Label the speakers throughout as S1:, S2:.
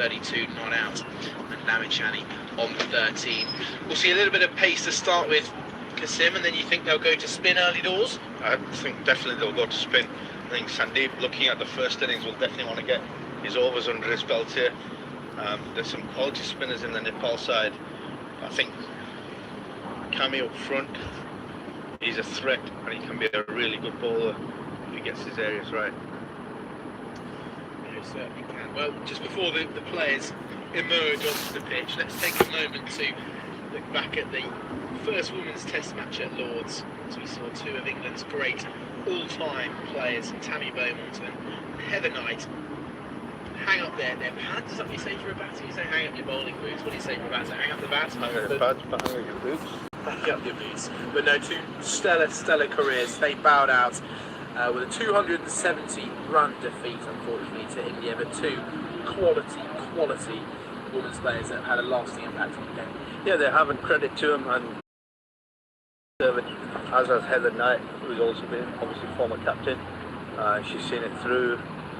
S1: 32 not out, and Lamichani on 13. We'll see a little bit of pace to start with, Kasim, and then you think they'll go to spin early doors?
S2: I think definitely they'll go to spin. I think Sandeep, looking at the first innings, will definitely want to get his overs under his belt here. There's some quality spinners in the Nepal side. I think Kami up front, he's a threat, and he can be a really good bowler if he gets his areas right.
S1: He certainly can. Well, just before the players emerge onto the pitch, let's take a moment to look back at the first women's test match at Lord's, as we saw two of England's great all-time players, Tammy Beaumont and Heather Knight, hang up their pads. Is that what you say for a batter? You say hang up your bowling boots. What do you say for a batter? Hang up the bat?
S2: Hang up your pads, but hang up your boots.
S1: Hang up your boots. But no, two stellar careers. They bowed out with a 270 run defeat, unfortunately, to India, but two quality women's players that had a lasting impact on the game.
S2: Yeah, they have, and credit to them, and as has Heather Knight, who's also been obviously former captain. She's seen it through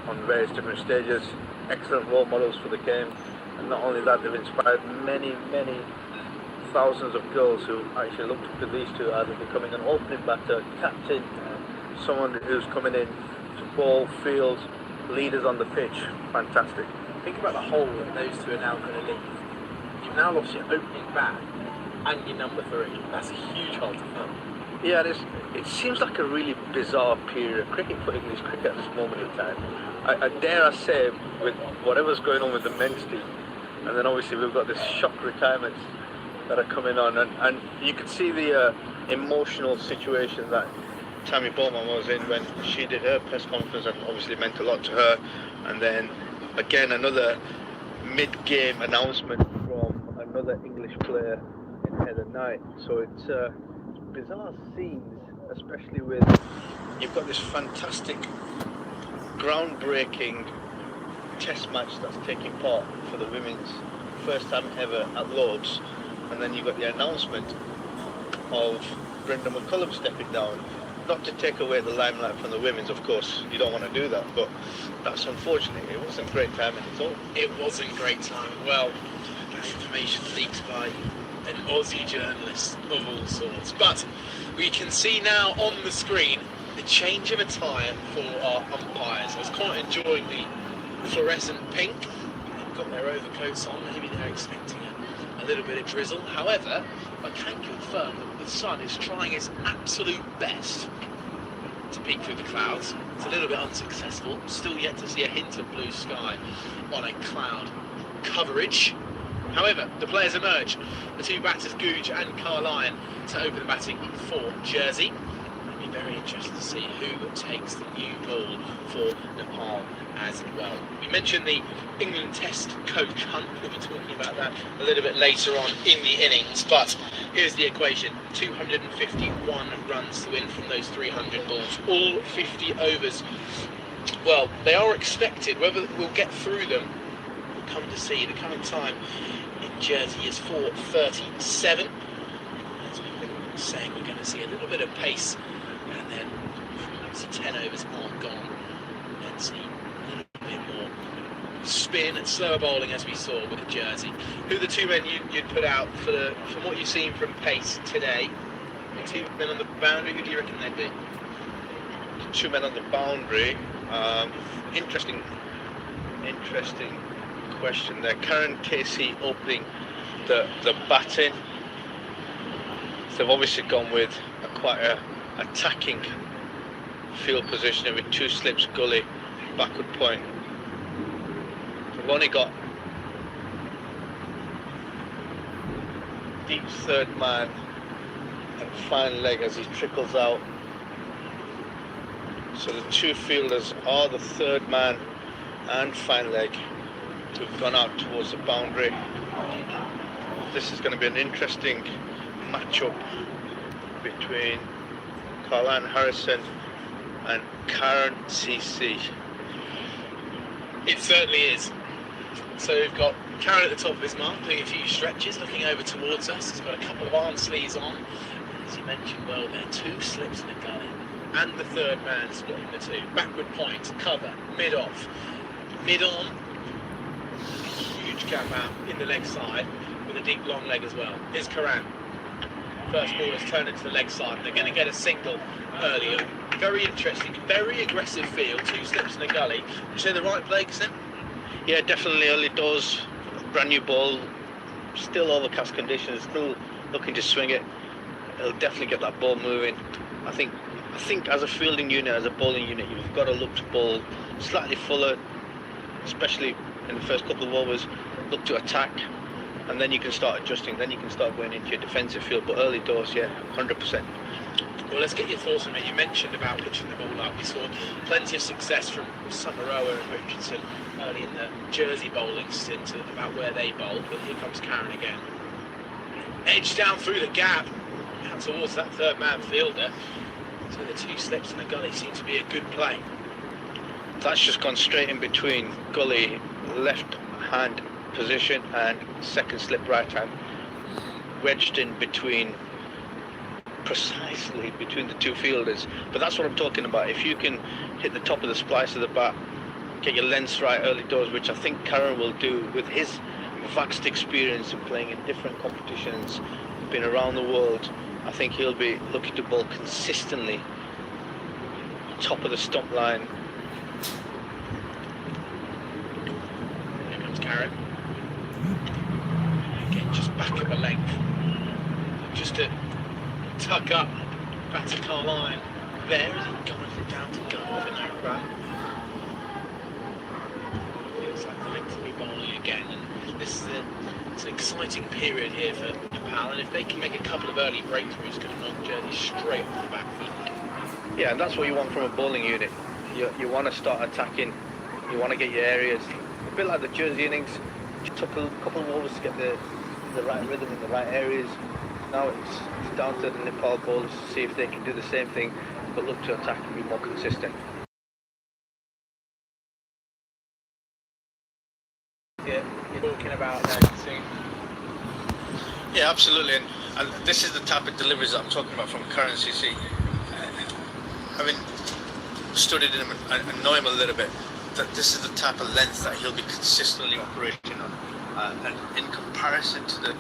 S2: on various different stages. Excellent role models for the game, and not only that, they've inspired many thousands of girls who actually looked up to these two, either becoming an opening batter, captain, someone who's coming in to bowl, field, leaders on the pitch. Fantastic.
S1: Think about the hole that those two are now going to leave. You've now lost your opening bat and your number 3. That's a huge hole to fill.
S2: Yeah, it seems like a really bizarre period of cricket for English cricket at this moment in time. I dare say, with whatever's going on with the men's team, and then obviously we've got this shock retirements that are coming on, and you could see the emotional situation that Tammy Beaumont was in when she did her press conference, and obviously meant a lot to her. And then again, another mid-game announcement from another English player in Heather Knight. So it's bizarre scenes, especially with, you've got this fantastic groundbreaking test match that's taking part for the women's first time ever at Lord's, and then you've got the announcement of Brenda McCullum stepping down. Not to take away the limelight from the women's, of course, you don't want to do that, but that's unfortunate. It wasn't great timing at all.
S1: It wasn't great timing. Well, that information leaked by an Aussie journalist of all sorts. But we can see now on the screen the change of attire for our umpires. I was quite enjoying the fluorescent pink. They've got their overcoats on. Maybe they're expecting a little bit of drizzle. However, I can confirm that the sun is trying its absolute best to peek through the clouds. It's a little bit unsuccessful. Still yet to see a hint of blue sky on a cloud coverage. However, the players emerge. The two batters, Googe and Carlyon, to open the batting for Jersey. It'll be very interesting to see who takes the new ball for Nepal as well. We mentioned the England Test coach hunt. We'll be talking about that a little bit later on in the innings, but here's the equation: 251 runs to win from those 300 balls, all 50 overs. Well, they are expected. Whether we'll get through them, we'll come to see. The current time in Jersey is 4:37. As we've been saying, we're going to see a little bit of pace, and then see 10 overs are gone, and then see a little bit more spin and slower bowling as we saw with Jersey. Who are the two men you'd put out from what you've seen from pace today? The two men on the boundary, who do you reckon they'd be?
S2: Two men on the boundary. Interesting question there. Karen Casey opening the batting. So they've obviously gone with quite a attacking field positioning with 2 slips, gully, backward point. We've only got deep third man and fine leg as he trickles out. So the 2 fielders are the third man and fine leg who've gone out towards the boundary. This is going to be an interesting matchup between Carlyon Harrison and Karen CC.
S1: It certainly is. So we've got Karen at the top of his mark, doing a few stretches, looking over towards us. He's got a couple of arm sleeves on. As you mentioned, well, there are 2 slips in the gully, and the third man splitting the 2. Backward point, cover, mid-off, mid-on. jump out in the leg side with a deep long leg as well. Here's Karan. First ball has turned into the leg side. They're going to get a single early on. Very interesting, very aggressive field, 2 slips in the gully. Would you say the right play, Sim?
S2: Yeah, definitely early doors, brand new ball, still overcast conditions, still looking to swing it. It'll definitely get that ball moving. I think as a fielding unit, as a bowling unit, you've got to look to bowl slightly fuller, especially in the first couple of overs, look to attack, and then you can start adjusting, then you can start going into your defensive field. But early doors, yeah, 100%.
S1: Well, let's get your thoughts on it. You mentioned about pitching the ball up. We saw plenty of success from Samaroa and Richardson early in the Jersey bowling stint about where they bowled, but here comes Karen again. Edge down through the gap, out towards that third man fielder. So the 2 slips in the gully seem to be a good play.
S2: That's just gone straight in between gully left hand position and second slip right hand, wedged in between, precisely between the 2 fielders. But that's what I'm talking about. If you can hit the top of the splice of the bat, get your lengths right early doors, which I think Karen will do with his vast experience in playing in different competitions, been around the world. I think he'll be looking to bowl consistently top of the stump line.
S1: Here comes Karen. Again, just back of a length. Just to tuck up Batikar line. There, is he guided it down to go off in that run? Feels like the length will be bowling again, and this is it's an exciting period here for Nepal, and if they can make a couple of early breakthroughs, going to knock Jersey straight off the back foot.
S2: Yeah, and that's what you want from a bowling unit. You want to start attacking, you want to get your areas. A bit like the Jersey innings, it took a couple of overs to get the right rhythm in the right areas. Now it's down to the Nepal bowlers to see if they can do the same thing, but look to attack and be more consistent.
S1: Yeah, you're talking about soon.
S2: Yeah, absolutely, and this is the type of deliveries that I'm talking about from Karen CC. Having studied him and know him a little bit, that this is the type of length that he'll be consistently operating on, and in comparison to the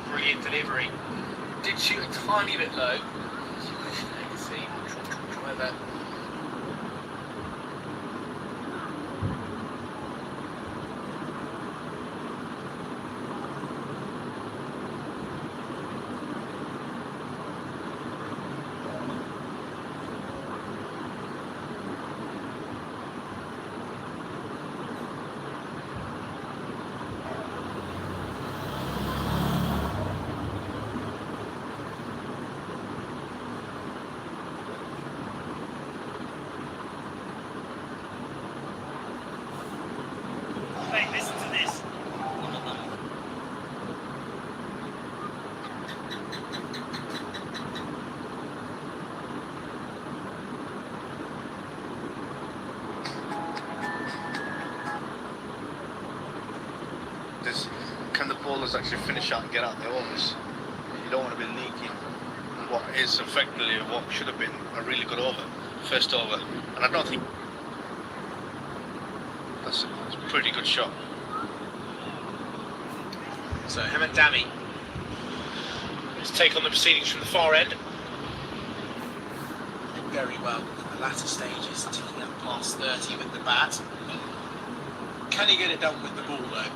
S1: brilliant delivery. Did shoot a tiny bit low. Let's see, try that. Hey, listen to this.
S2: Can the bowlers actually finish out and get out the overs? You don't want to be leaking what is effectively what should have been a really good over, first over, and I don't think that's a pretty good shot.
S1: So Hemant Dami has taken on the proceedings from the far end. Did very well in the latter stages, ticking up past 30 with the bat. Can he get it done with the ball though?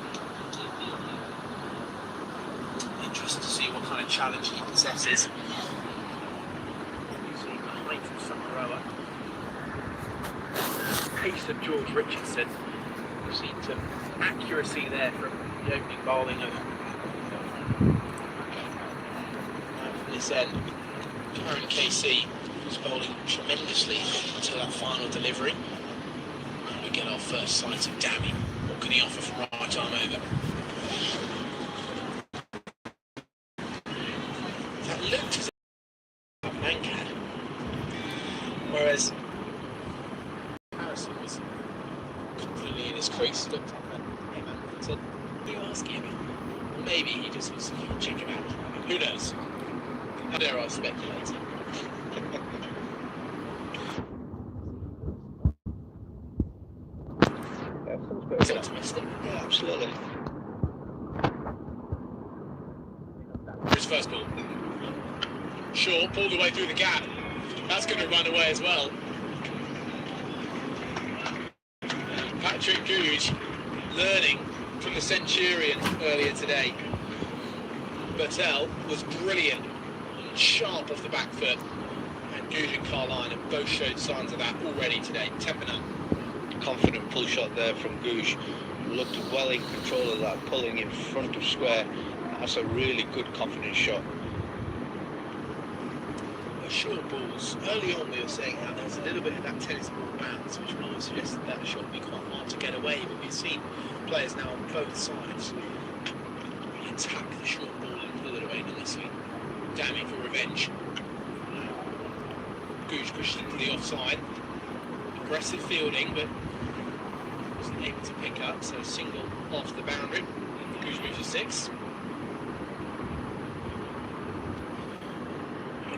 S1: Interesting to see what kind of challenge he possesses. You see the height of Samaroa. Pace of George Richardson. We've seen some accuracy there from the opening bowling of from this end. Karen KC was bowling tremendously until that final delivery. And we get our first sight of Dami. What can he offer from right arm over? That looked as if Mankad. Whereas Harrison was confidently in his crease, looked up at him and said, "Do you ask him?" Maybe he just was checking out. Who knows? How dare I speculate? It's optimistic.
S2: Yeah, absolutely.
S1: His first ball. Shaw pulled away through the gap. That's going to run away as well. Patrick Gouge learning from the Centurion earlier today. Bertel was brilliant and sharp off the back foot. And Gouge and Carline have both showed signs of that already today. 10-0.
S2: Confident pull shot there from Gouge. Looked well in control of that, pulling in front of square. That's a really good confident shot.
S1: Short balls. Early on we were saying how there's a little bit of that tennis ball bounce, which might suggest that shot would be quite hard to get away, but we've seen players now on both sides attack the short ball and pull it away nicely. Damning for revenge. Gouge pushed into the offside. Aggressive fielding, but wasn't able to pick up, so single off the boundary. Gouge moves to 6.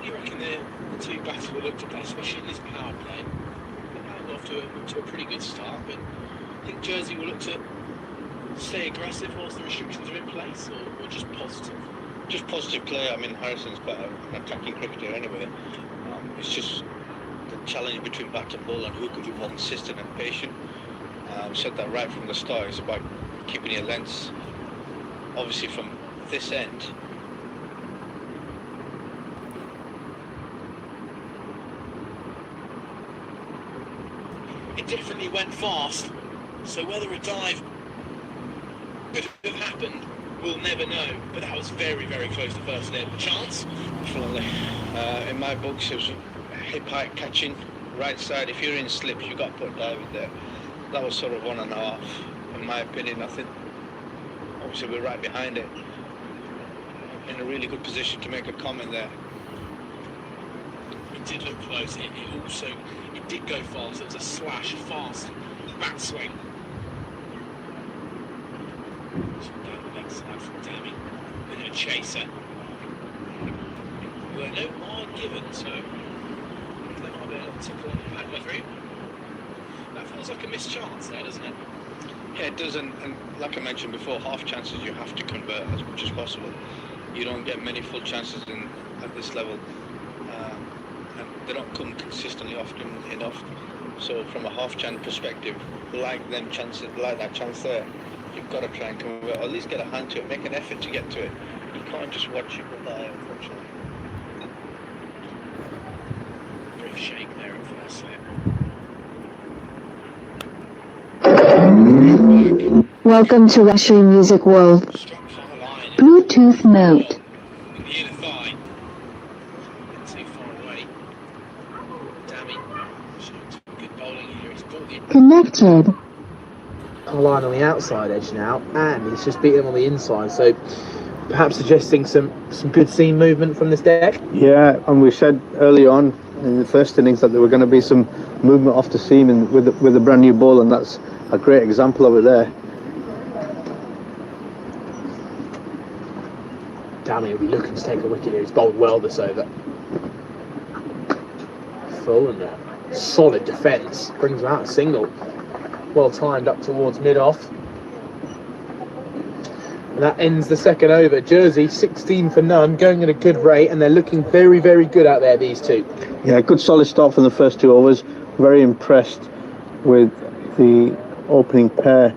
S1: You reckon the two batters will look to play, especially in this power play? They've got off to a pretty good start, but I think Jersey will look to stay aggressive whilst the restrictions are in place, or just positive?
S2: Just positive play. I mean, Harrison's quite an attacking cricketer anyway. It's just the challenge between bat and ball and who can be more consistent and patient. Said that right from the start. It's about keeping your lengths. Obviously, from this end,
S1: it definitely went fast, so whether a dive could have happened, we'll never know. But that was very, very close to first slip. Chance?
S2: definitely. In my books, it was hip height catching, right side. If you're in slips, you got to put diving there. That was sort of 1.5, in my opinion. I think obviously we're right behind it. In a really good position to make a comment there.
S1: It did look close. It did go fast. It was a slash, fast back swing. Down the leg side from Dammy. Then a chaser. There were no wide given, so there might be a little tickle on the back referee. That feels like a missed chance there, doesn't it?
S2: Yeah, it does, and like I mentioned before, half chances you have to convert as much as possible. You don't get many full chances at this level, and they don't come consistently often enough. So from a half chance perspective, like that chance there, you've got to try and convert, or at least get a hand to it, make an effort to get to it. You can't just watch it go by, unfortunately.
S1: Brief shake there at first slip.
S3: Welcome to Russian Music World.
S1: Struck far line.
S3: Bluetooth mode.
S1: In the inner thigh. Not too far away. Dammy showing some good bowling here. He's brought the
S3: Connected.
S4: Line on the outside edge now, and he's just beaten him on the inside, so perhaps suggesting some good seam movement from this deck.
S5: Yeah, and we said early on in the first innings that there were going to be some movement off the seam with a brand new ball, and that's a great example of it there.
S4: Dammy will be looking to take a wicket here. He's bowled well this over. Full and a solid defence. Brings him out a single. Well timed up towards mid-off. And that ends the second over. Jersey 16 for none, going at a good rate, and they're looking very, very good out there, these two.
S5: Yeah, good solid start from the first 2 overs. Very impressed with the opening pair.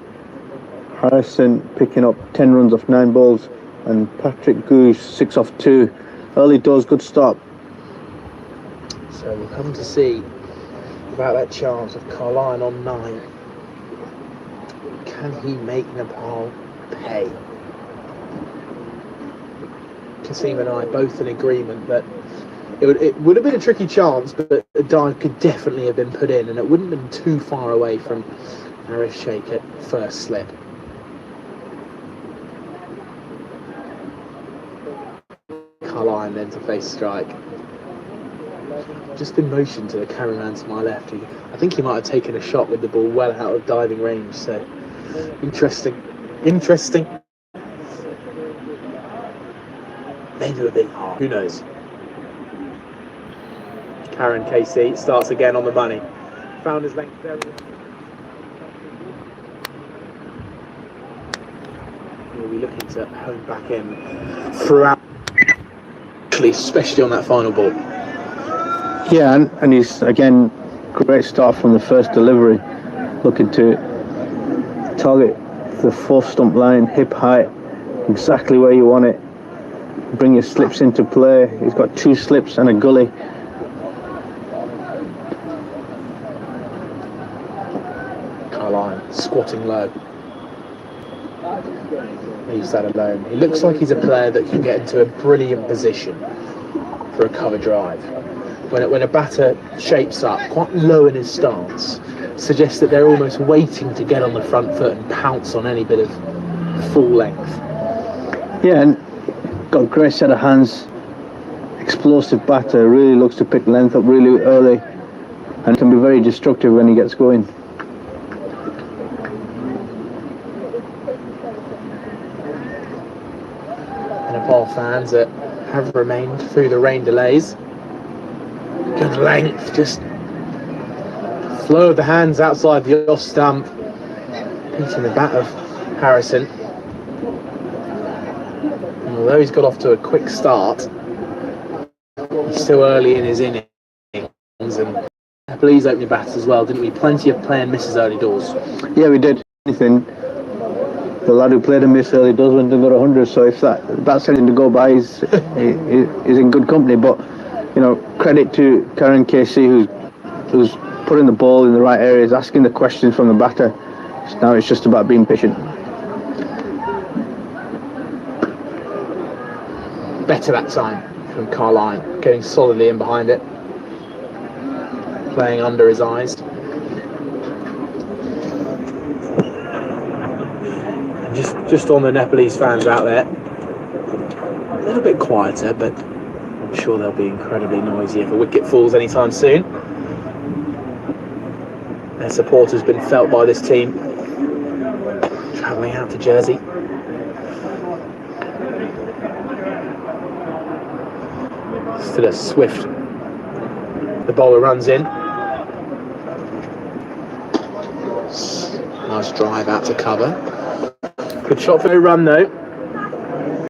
S5: Harrison picking up 10 runs off 9 balls, and Patrick Gouge 6 off 2. Early doors, good start.
S4: So we'll come to see about that chance of Carline on 9. Can he make Nepal pay? Kasim and I both in agreement that it would have been a tricky chance, but a dive could definitely have been put in, and it wouldn't have been too far away from Arif Sheikh at first slip. Carline then to face strike. just been motioned to the cameraman to my left. I think he might have taken a shot with the ball well out of diving range. So interesting. Maybe a big heart. Who knows? Karen KC starts again on the money. Found his length there. We'll be looking to hone back in throughout, especially on that final ball.
S5: Yeah, and he's, again, great start from the first delivery. Looking to target the fourth stump line, hip height, exactly where you want it. Bring your slips into play. He's got 2 slips and a gully.
S4: Carline squatting low. Leaves that alone. He looks like he's a player that can get into a brilliant position for a cover drive. When a batter shapes up quite low in his stance, suggests that they're almost waiting to get on the front foot and pounce on any bit of full length.
S5: Yeah, and got a great set of hands. Explosive batter, really looks to pick length up really early, and can be very destructive when he gets going.
S4: Nepal fans that have remained through the rain delays. Good length, just flow of the hands outside the off stump, beating the bat of Harrison. And although he's got off to a quick start, he's still early in his innings, and please opening batters as well, didn't we? Plenty of play and misses early doors.
S5: Yeah, we did. Anything. The lad who played a miss early does went and got 100. So if that's anything to go by, he's in good company. But credit to Karen Casey, who's putting the ball in the right areas, asking the questions from the batter. Now it's just about being patient.
S4: Better that time from Carline, getting solidly in behind it, playing under his eyes. And just on the Nepalese fans out there, a little bit quieter, but I'm sure they'll be incredibly noisy if a wicket falls anytime soon. Their support has been felt by this team travelling out to Jersey. Still a swift. The bowler runs in. Nice drive out to cover. Good shot for a run though.